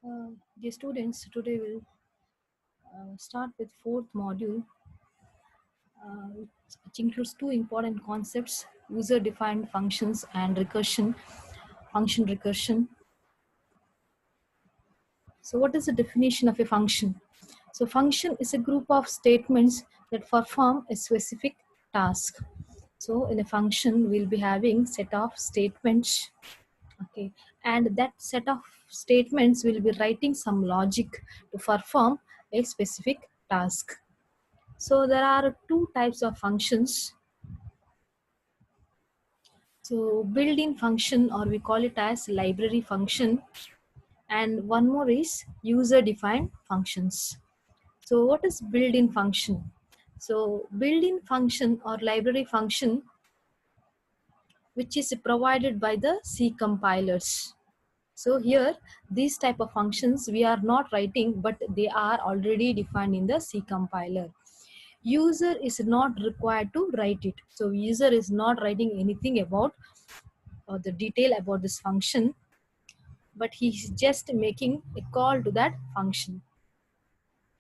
Dear students, today we'll start with fourth module, which includes two important concepts: user-defined functions and recursion, function recursion. So, what is the definition of a function? So, function is a group of statements that perform a specific task. So, in a function, we'll be having set of statements. Okay, and that set of statements will be writing some logic to perform a specific task. So there are two types of functions. So built-in function, or we call it as library function, and one more is user-defined functions. So what is built-in function? So built-in function or library function, which is provided by the C compilers. So here, these type of functions we are not writing, but they are already defined in the C compiler. User is not required to write it. So user is not writing anything about the detail about this function, but he's just making a call to that function.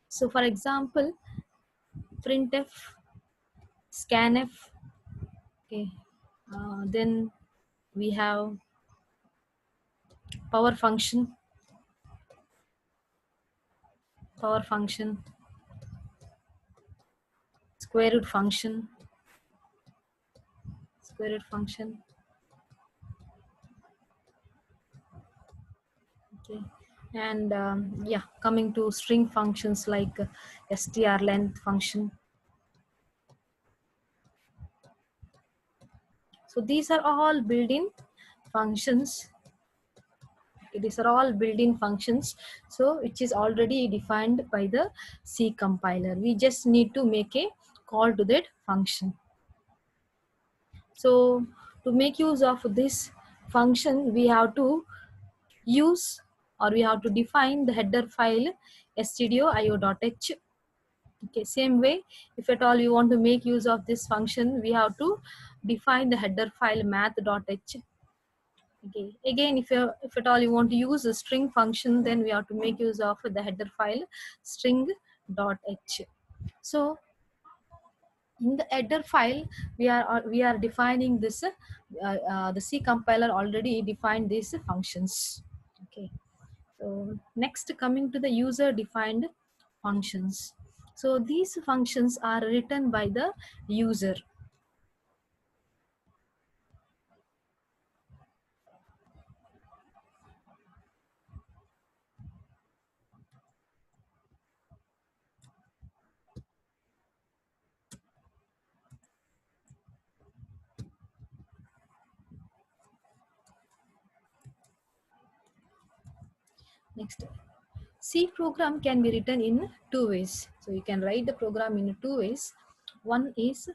So for example, printf, scanf, okay, then we have power function, power function, square root function, square root function, okay, and yeah, coming to string functions like strlength function. So these are all built-in functions. These are all built-in functions, so which is already defined by the C compiler. We just need to make a call to that function. So to make use of this function, we have to use, or we have to define the header file stdio.io.h. Okay, same way, if at all you want to make use of this function, we have to define the header file math.h. Okay, again, if at all you want to use a string function, then we have to make use of the header file string.h. So in the header file, we are defining this. The C compiler already defined these functions. Okay. So next, coming to the user defined functions. So these functions are written by the user. Next, C program can be written in two ways. So you can write the program in two ways. One is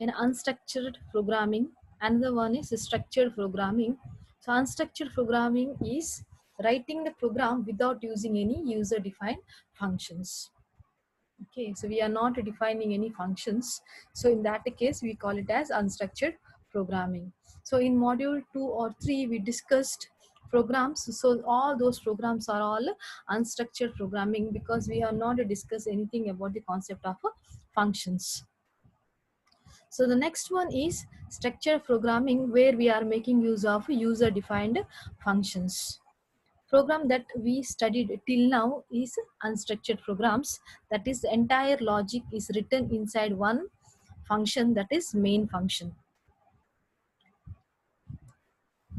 in unstructured programming, another one is structured programming. So unstructured programming is writing the program without using any user defined functions. Okay, so we are not defining any functions. So in that case, we call it as unstructured programming. So in module 2 or 3, we discussed programs. So all those programs are all unstructured programming, because we have not discussed anything about the concept of functions. So the next one is structured programming, where we are making use of user defined functions. Program that we studied till now is unstructured programs. That is, the entire logic is written inside one function, that is main function.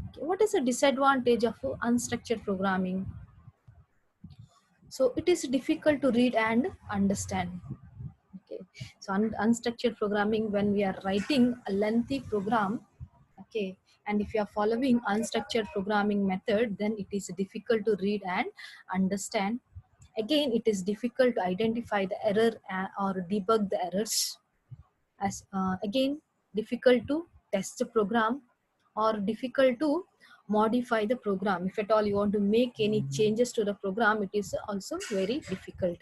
Okay, what is the disadvantage of unstructured programming? So it is difficult to read and understand. Okay, so unstructured programming, when we are writing a lengthy program, okay, and if you are following unstructured programming method, then it is difficult to read and understand. Again, it is difficult to identify the error or debug the errors. As again, difficult to test the program, or difficult to modify the program. If at all you want to make any changes to the program, it is also very difficult.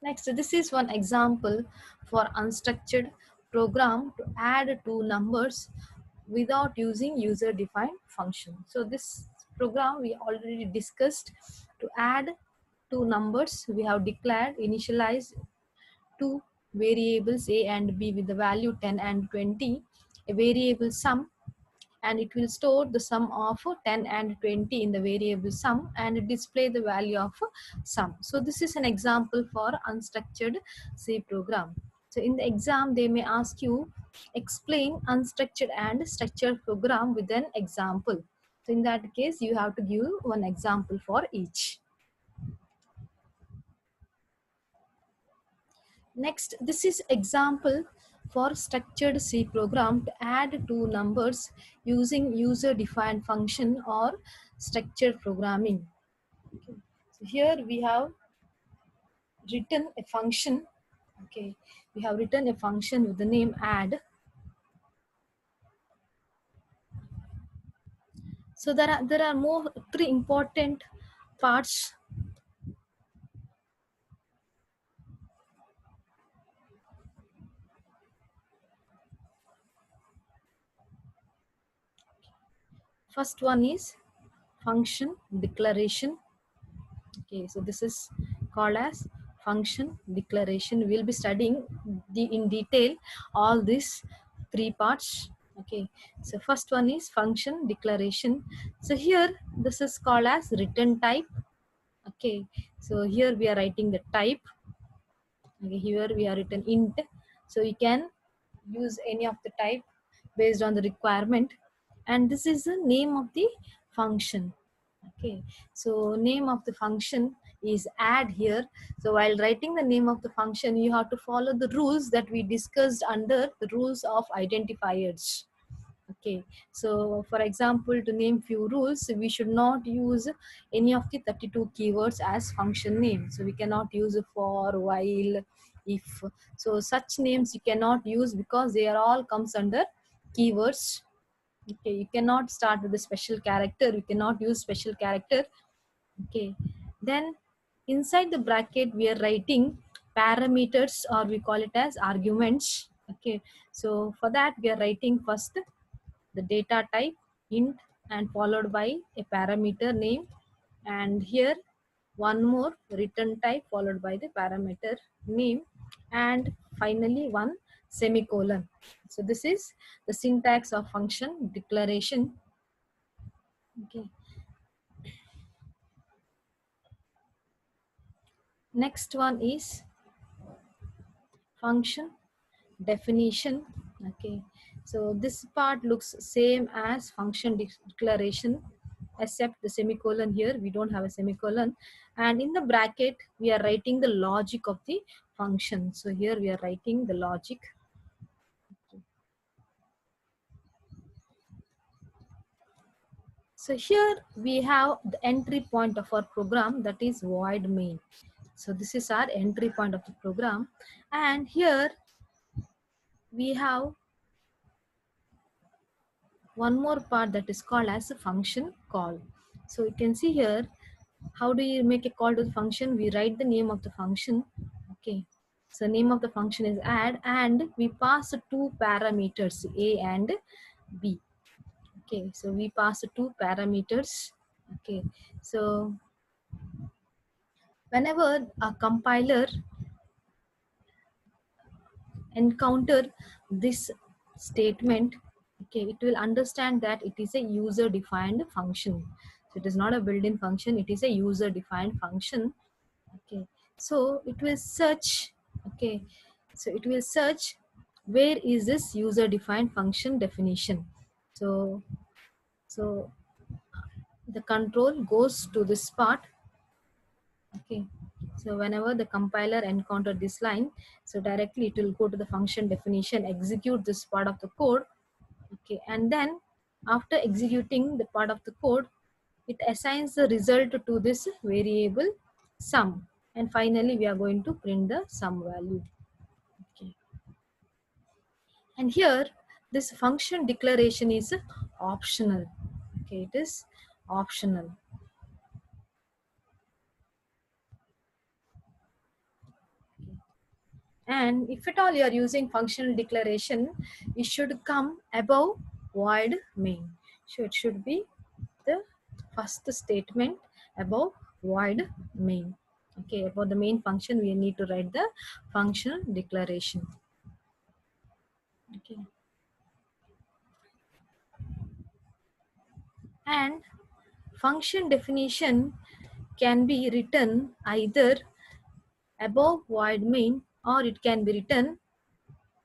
Next, this is one example for unstructured program to add two numbers without using user defined function. So this program we already discussed. To add two numbers, we have declared initialized two variables a and b with the value 10 and 20, a variable sum, and it will store the sum of 10 and 20 in the variable sum and display the value of sum. So this is an example for unstructured C program. So in the exam they may ask you explain unstructured and structured program with an example. So in that case you have to give one example for each. Next, this is example for structured C program to add two numbers using user defined function or structured programming. Okay. So here we have written a function. Okay, we have written a function with the name add. So there are more three important parts. First one is function declaration. Okay, so this is called as function declaration. We'll be studying in detail all these three parts. Okay, so first one is function declaration. So here this is called as return type. Okay, so here we are writing the type. Okay, here we are written int. So you can use any of the type based on the requirement. And this is the name of the function. Okay, so name of the function is add here. So while writing the name of the function, you have to follow the rules that we discussed under the rules of identifiers. Okay, so for example, to name few rules, we should not use any of the 32 keywords as function name. So we cannot use for, while, if. So such names you cannot use because they are all comes under keywords. Okay, you cannot start with a special character. You cannot use special character. Okay, then inside the bracket we are writing parameters, or we call it as arguments. Okay, so for that we are writing first the data type int and followed by a parameter name, and here one more return type followed by the parameter name, and finally one semicolon. So this is the syntax of function declaration. Okay, next one is function definition. Okay, so this part looks same as function declaration, except the semicolon. Here we don't have a semicolon, and in the bracket we are writing the logic of the function. So here we are writing the logic. So here we have the entry point of our program, that is void main. So this is our entry point of the program, and here we have one more part that is called as a function call. So you can see here, how do you make a call to the function? We write the name of the function. Okay, so name of the function is add, and we pass two parameters a and b. Okay, so we pass two parameters. Okay, so whenever a compiler encounter this statement, okay, it will understand that it is a user defined function. So it is not a built-in function, it is a user defined function. Okay, so it will search. Okay, so it will search where is this user defined function definition. So the control goes to this part. Okay, so whenever the compiler encounter this line, so directly it will go to the function definition, execute this part of the code. Okay, and then after executing the part of the code, it assigns the result to this variable sum, and finally we are going to print the sum value. Okay, and here this function declaration is optional. Okay, it is optional. And if at all you are using functional declaration, it should come above void main. So it should be the first statement above void main. Okay, about the main function, we need to write the function declaration. Okay, and function definition can be written either above void main or it can be written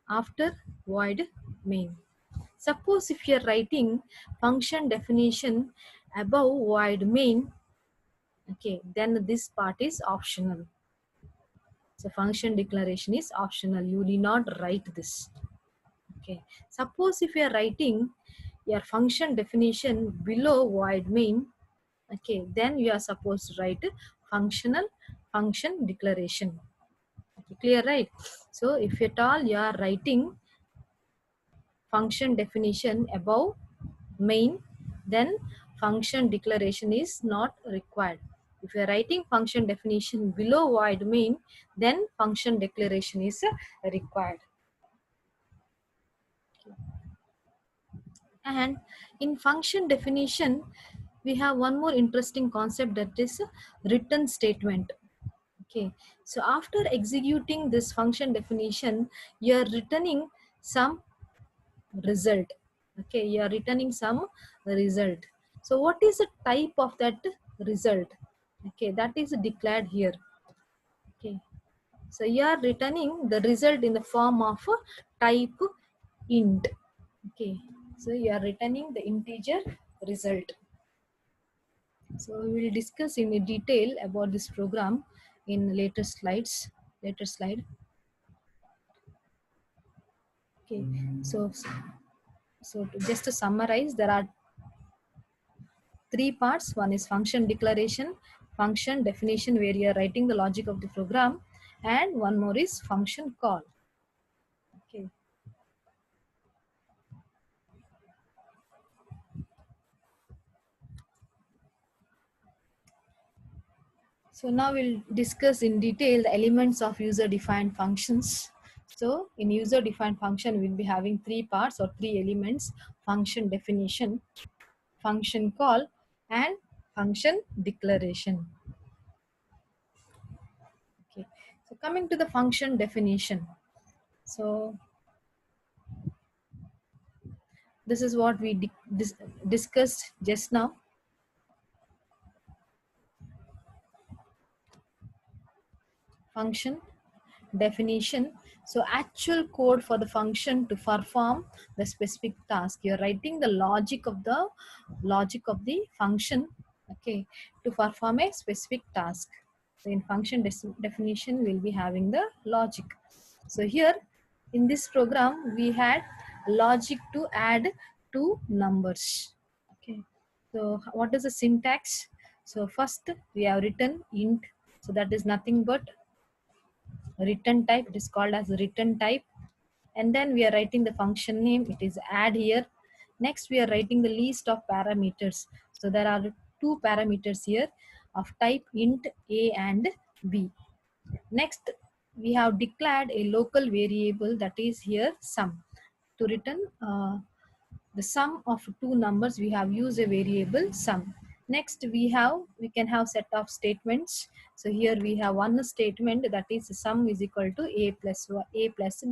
after void main. Suppose if you are writing function definition above void main, okay, then this part is optional. So function declaration is optional. You need not write this. Okay. Suppose if you are writing your function definition below void main, okay, then you are supposed to write functional function declaration. Okay, clear, right? So if at all you are writing function definition above main, then function declaration is not required. If you are writing function definition below void main, then function declaration is required. And in function definition, we have one more interesting concept, that is return statement. Okay, so after executing this function definition, you are returning some result. Okay, you are returning some result. So what is the type of that result? Okay, that is declared here. Okay, so you are returning the result in the form of type int. Okay, so you are returning the integer result. So we will discuss in detail about this program in later slides. Later slide. Okay, so just to summarize, there are three parts. One is function declaration, function definition, where you are writing the logic of the program, and one more is function call. Okay. So now we'll discuss in detail the elements of user-defined functions. So in user-defined function, we'll be having three parts or three elements: function definition, function call, and function declaration. Okay. So coming to the function definition. So this is what we discussed just now. Function definition. So actual code for the function to perform the specific task. You're writing the logic of the function, okay, to perform a specific task. So in function definition, we'll be having the logic. So here in this program, we had logic to add two numbers. Okay. So what is the syntax? So first we have written int. So that is nothing but return type. It is called as return type. And then we are writing the function name. It is add here. Next we are writing the list of parameters. So there are two parameters here of type int a and b. Next we have declared a local variable, that is here sum. To return the sum of two numbers, we have used a variable sum. Next we can have set of statements. So here we have one statement, that is sum is equal to a plus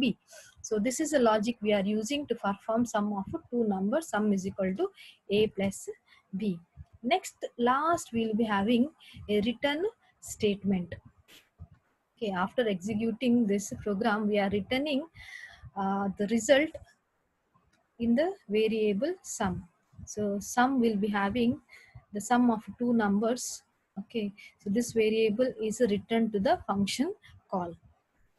b. So this is the logic we are using to perform sum of two numbers. Sum is equal to a plus b. Next, last we will be having a return statement. Okay, after executing this program, we are returning the result in the variable sum. So sum will be having the sum of two numbers. Okay, so this variable is returned to the function call.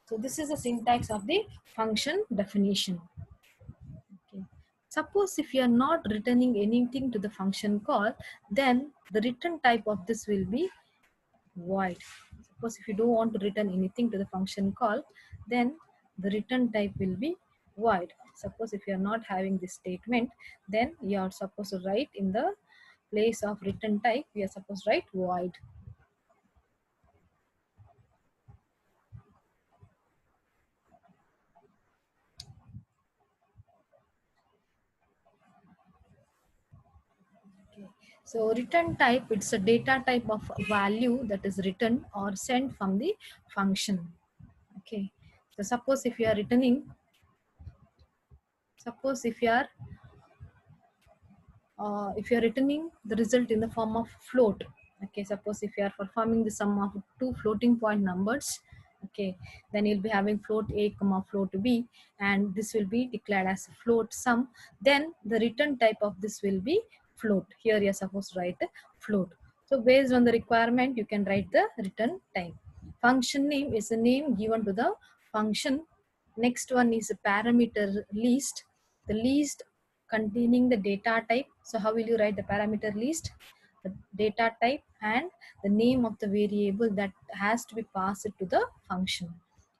So this is the syntax of the function definition. Okay. Suppose if you are not returning anything to the function call, then the return type of this will be void. Suppose if you don't want to return anything to the function call, then the return type will be void. Suppose if you are not having this statement, then you are supposed to write in the place of return type, we are supposed to write void. So return type, it's a data type of value that is returned or sent from the function. Okay. So suppose if you are returning, suppose if you are returning the result in the form of float. Okay, suppose if you are performing the sum of two floating point numbers, okay, then you'll be having float a comma float b, and this will be declared as float sum. Then the return type of this will be float. Here you are supposed to write float. So based on the requirement, you can write the return type. Function name is a name given to the function. Next one is a parameter list. The list containing the data type. So how will you write the parameter list? The data type and the name of the variable that has to be passed to the function.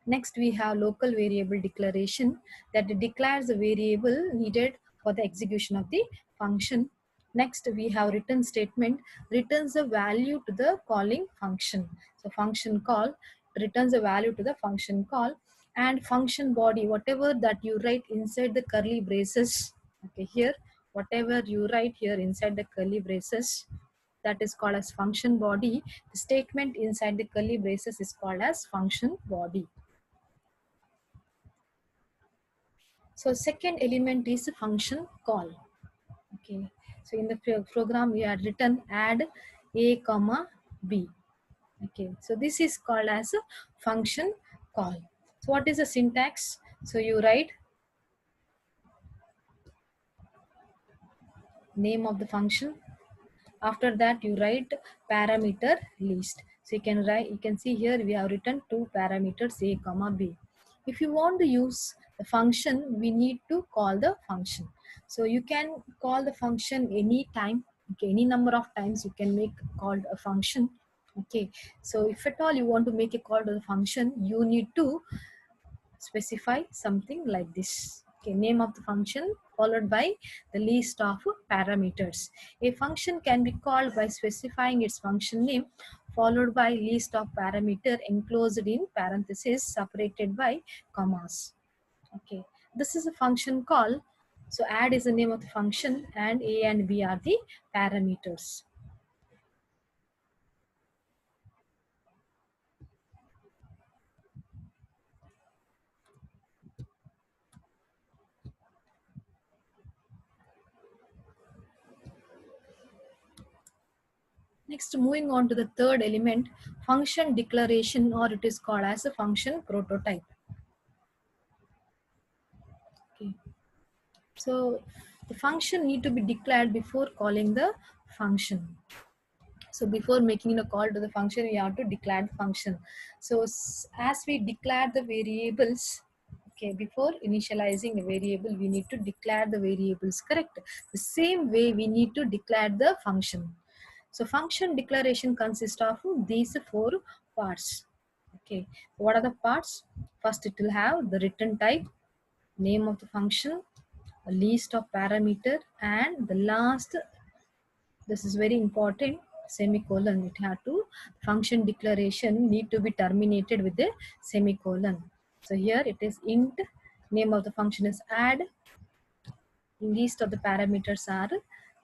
Next we have local variable declaration that declares the variable needed for the execution of the function. Next we have return statement, returns the value to the calling function. So function call returns a value to the function call, and function body, whatever that you write inside the curly braces. Okay, here whatever you write here inside the curly braces, that is called as function body. The statement inside the curly braces is called as function body. So second element is function call. Okay, so in the program we had written add a comma b. Okay, so this is called as a function call. So what is the syntax? So you write name of the function. After that you write parameter list. So you can write, you can see here we have written two parameters a comma b. If you want to use the function, we need to call the function. So you can call the function any time. Okay, any number of times you can make called a function. Okay, so if at all you want to make a call to the function, you need to specify something like this. Okay, name of the function followed by the list of parameters. A function can be called by specifying its function name followed by list of parameter enclosed in parentheses separated by commas. Okay, this is a function call. So add is the name of the function and a and b are the parameters. Next, moving on to the third element, function declaration, or it is called as a function prototype. Okay. So the function need to be declared before calling the function. So before making a call to the function, we have to declare the function. So as we declare the variables, okay, before initializing a variable, we need to declare the variables, correct? The same way we need to declare the function. So function declaration consists of these four parts. Okay, what are the parts? First, it will have the return type, name of the function, a list of parameter, and the last, this is very important, semicolon. It had to, function declaration need to be terminated with a semicolon. So here it is int, name of the function is add, list of the parameters are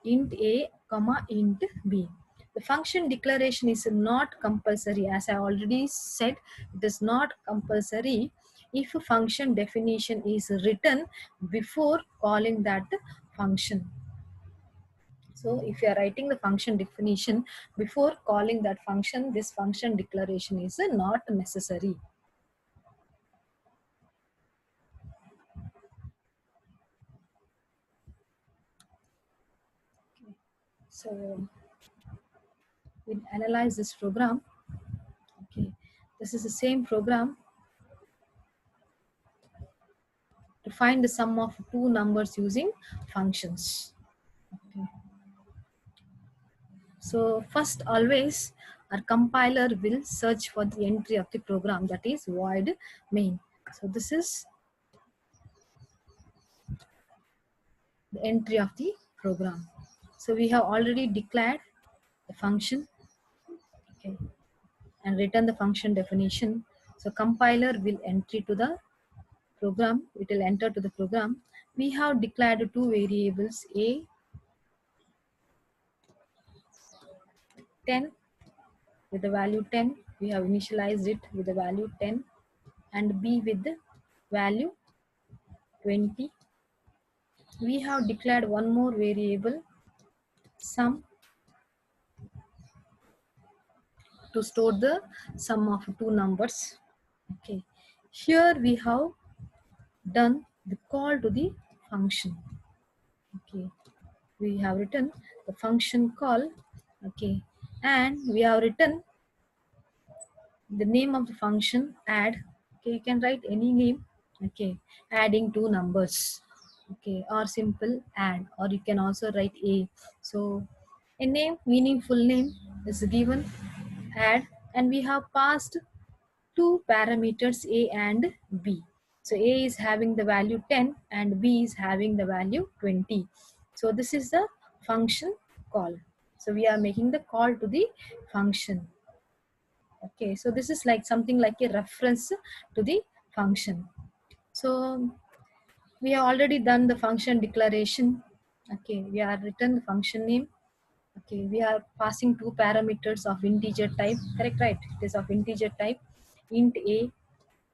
int a comma int b. The function declaration is not compulsory. As I already said, it is not compulsory if a function definition is written before calling that function. So if you are writing the function definition before calling that function, this function declaration is not necessary. So we analyze this program. Okay, this is the same program to find the sum of two numbers using functions. Okay. So first, always our compiler will search for the entry of the program, that is void main. So this is the entry of the program. So we have already declared the function, okay, and written the function definition. So compiler will enter to the program, it will enter to the program. We have declared two variables, a 10 with the value 10. We have initialized it with the value 10, and B with the value 20. We have declared one more variable, sum, to store the sum of two numbers. Okay. Here we have done the call to the function. Okay. We have written the function call. Okay. And we have written the name of the function add. Okay. You can write any name. Okay. Adding two numbers. Okay. Or simple add. Or you can also write a. So a name, meaningful name is given, add, and we have passed two parameters a and b. So a is having the value 10 and b is having the value 20. So this is the function call. So we are making the call to the function. Okay, so this is like something like a reference to the function. So we have already done the function declaration. Okay, we have written the function name. Okay, we are passing two parameters of integer type, correct, right? It is of integer type, int a,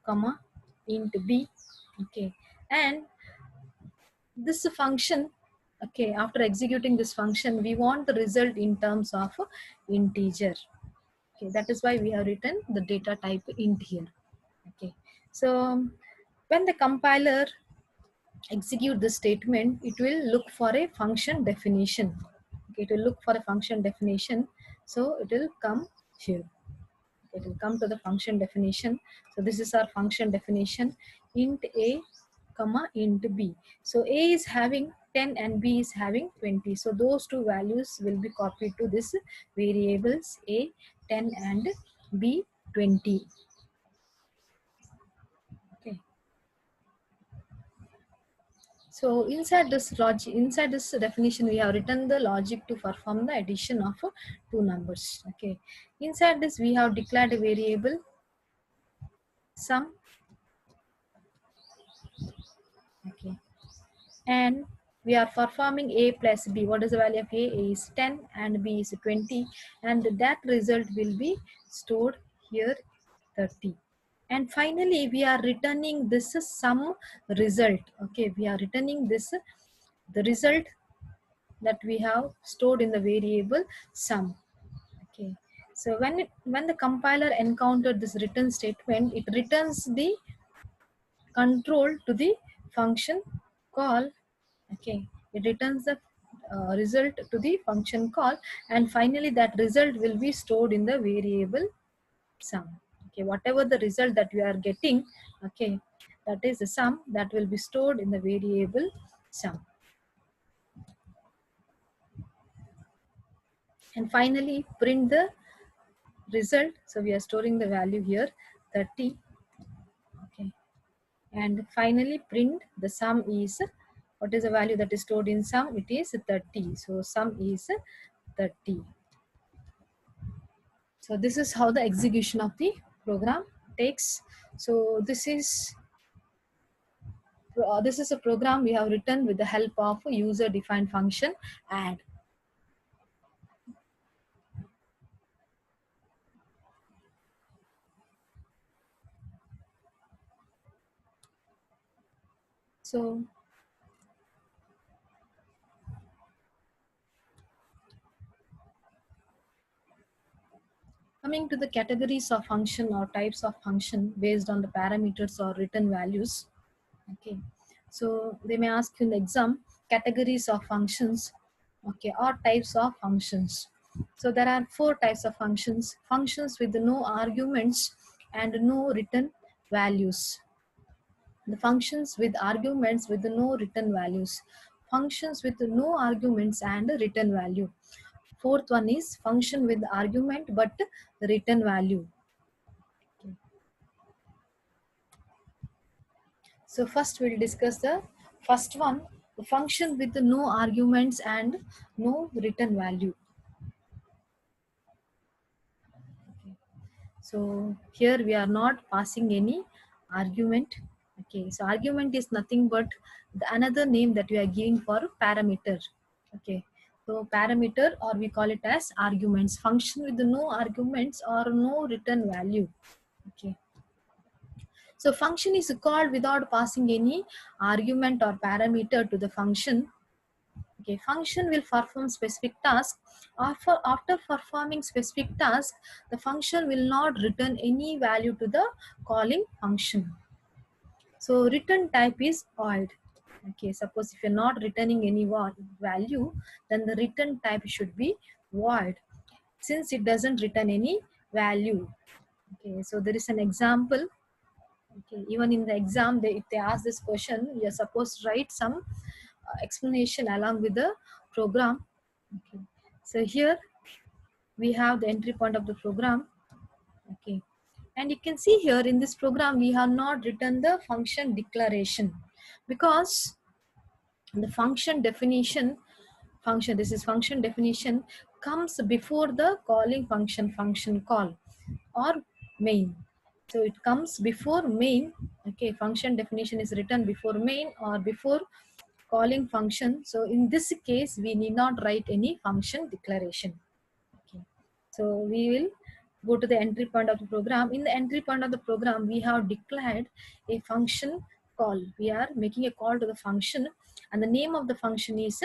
comma, int b. Okay, and this function, okay, after executing this function, we want the result in terms of integer. Okay, that is why we have written the data type int here. Okay, so when the compiler execute this statement, it will look for a function definition. Okay, it will look for a function definition. So it will come here. It will come to the function definition. So this is our function definition, int a, comma, int b. So a is having 10 and b is having 20. So those two values will be copied to this variables a 10 and b 20. Okay. So inside this logic, inside this definition, we have written the logic to perform the addition of two numbers. Okay. Inside this, we have declared a variable sum. Okay. And we are performing a plus b. What is the value of a? A is 10 and b is 20, and that result will be stored here 30. And finally we are returning this sum result. Okay, we are returning this the result that we have stored in the variable sum. Okay, so when the compiler encountered this return statement, it returns the control to the function call. Okay, it returns the result to the function call, and finally that result will be stored in the variable sum. Okay, whatever the result that we are getting, okay, that is the sum that will be stored in the variable sum. And finally print the result. So we are storing the value here 30. Okay, and finally print the sum is, what is the value that is stored in sum? It is 30. So sum is 30. So this is how the execution of the program takes. So this is a program we have written with the help of a user defined function add. So coming to the categories of function or types of function based on the parameters or written values. Okay, so they may ask you in the exam categories of functions, okay, or types of functions. So there are four types of functions: functions with no arguments and no written values, the functions with arguments with no written values, functions with no arguments and written value. Fourth one is function with argument but written value. Okay. So first we'll discuss the first one, the function with no arguments and no written value. Okay. So here we are not passing any argument. Okay, so argument is nothing but the another name that we are giving for parameter. Okay, So parameter, or we call it as arguments, function with no arguments or no return value. Okay. So function is called without passing any argument or parameter to the function. Okay, function will perform specific task. After performing specific task, the function will not return any value to the calling function. So return type is void. Okay, suppose if you're not returning any value, then the return type should be void, since it doesn't return any value. Okay, so there is an example. Okay, even in the exam, if they ask this question, you're supposed to write some explanation along with the program. Okay, so here we have the entry point of the program. Okay, and you can see here in this program we have not written the function declaration, because the function definition, this is function definition, comes before the calling function call or main. So it comes before main. Okay, function definition is written before main or before calling function. So in this case we need not write any function declaration. Okay, so we will go to the entry point of the program. In the entry point of the program, we have declared a function call. We are making a call to the function, and the name of the function is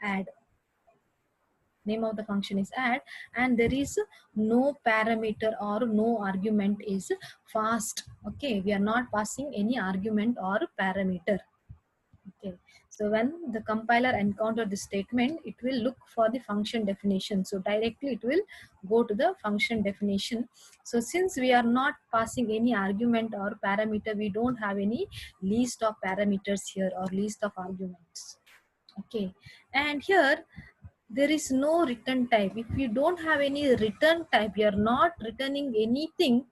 add. Name of the function is add, and there is no parameter or no argument is fast. Okay, we are not passing any argument or parameter. Okay, so when the compiler encounter this statement, it will look for the function definition. So directly it will go to the function definition. So since we are not passing any argument or parameter, we don't have any list of parameters here or list of arguments. Okay, and here there is no return type. If you don't have any return type, you are not returning anything.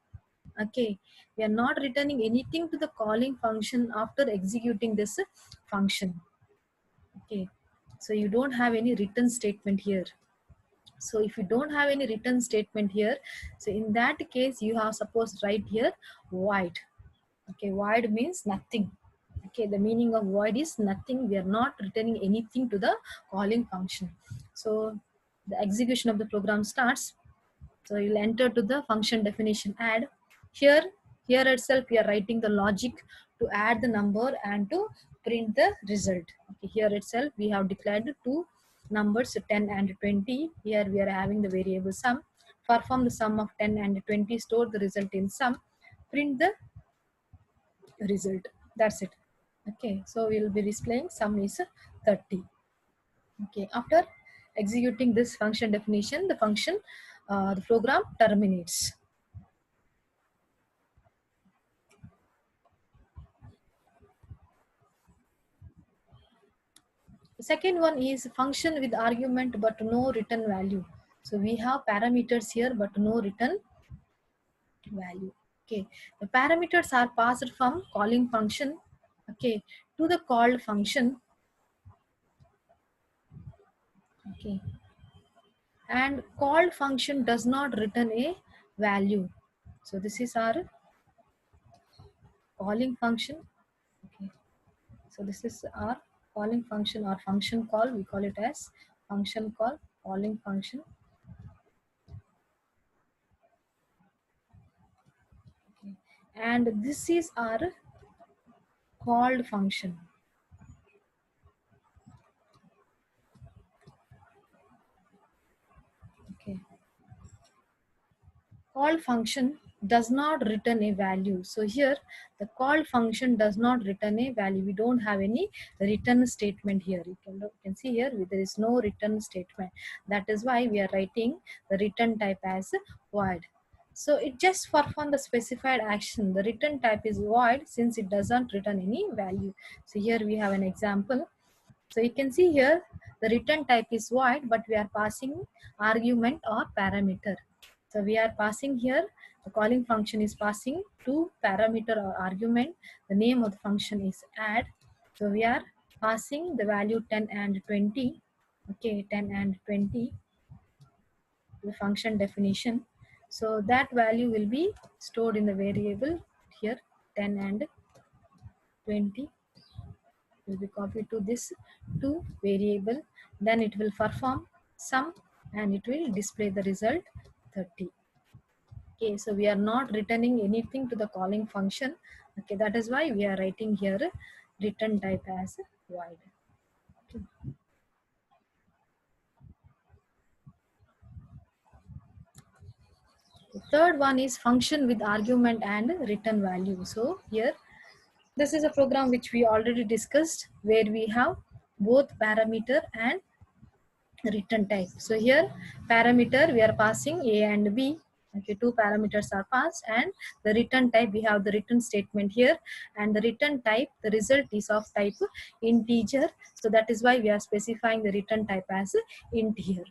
Okay, we are not returning anything to the calling function after executing this function. Okay, so you don't have any return statement here. So if you don't have any return statement here, so in that case you have supposed write here void. Okay, void means nothing. Okay, the meaning of void is nothing. We are not returning anything to the calling function. So the execution of the program starts. So you'll enter to the function definition add. Here itself we are writing the logic to add the number and to print the result. Okay, here itself we have declared two numbers 10 and 20. Here we are having the variable sum. Perform the sum of 10 and 20, store the result in sum, print the result. That's it. Okay, so we'll be displaying sum is 30. Okay, after executing this function definition, the program terminates. The second one is function with argument but no return value. So we have parameters here but no return value. Okay, the parameters are passed from calling function, okay, to the called function. Okay, and called function does not return a value. So this is our calling function. Okay, so this is our calling function or function call. We call it as function call, calling function. Okay, and this is our called function. Okay, call function does not return a value. So here the call function does not return a value. We don't have any return statement here. You can see here there is no return statement. That is why we are writing the return type as void. So it just performs the specified action. The return type is void since it doesn't return any value. So here we have an example. So you can see here the return type is void, but we are passing argument or parameter. So we are passing here, the calling function is passing two parameter or argument. The name of the function is add. So we are passing the value 10 and 20. Okay, 10 and 20, the function definition. So that value will be stored in the variable here, 10 and 20 will be copied to this two variable. Then it will perform sum, and it will display the result 30. Okay, so we are not returning anything to the calling function. Okay, that is why we are writing here return type as void. Okay. The third one is function with argument and return value. So here, this is a program which we already discussed, where we have both parameter and return type. So here, parameter we are passing A and B. Okay, two parameters are passed, and the return type, we have the return statement here, and the return type, the result is of type integer. So that is why we are specifying the return type as int here.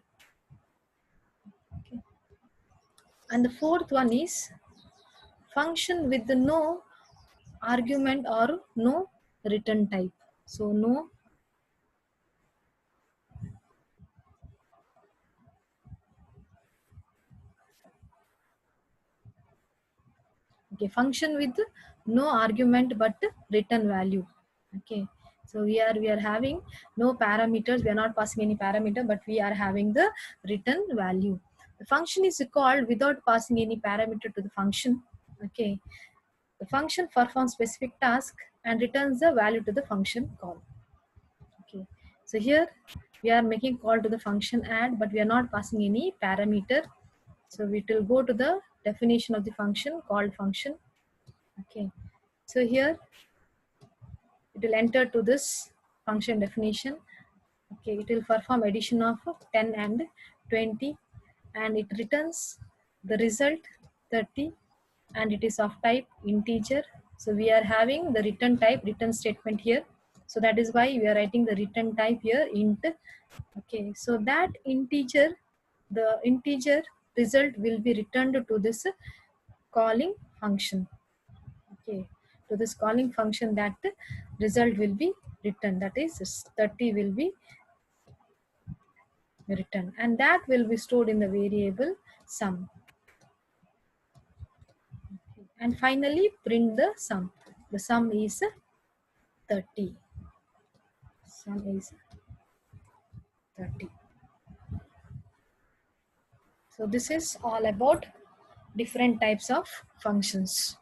Okay. And the fourth one is function with no argument or no return type. So no, okay, function with no argument but return value. Okay, so we are having no parameters, we are not passing any parameter, but we are having the return value. The function is called without passing any parameter to the function. Okay, the function performs specific task and returns the value to the function call. Okay, so here we are making call to the function add, but we are not passing any parameter. So we will go to the definition of the function called function. Okay, so here it will enter to this function definition. Okay, it will perform addition of 10 and 20, and it returns the result 30, and it is of type integer. So we are having the return type, return statement here. So that is why we are writing the return type here int. Okay, so that integer, the integer result will be returned to this calling function. Okay, to this calling function, that result will be returned, that is 30 will be returned, and that will be stored in the variable sum. And finally print the sum. The sum is 30. Sum is 30. So this is all about different types of functions.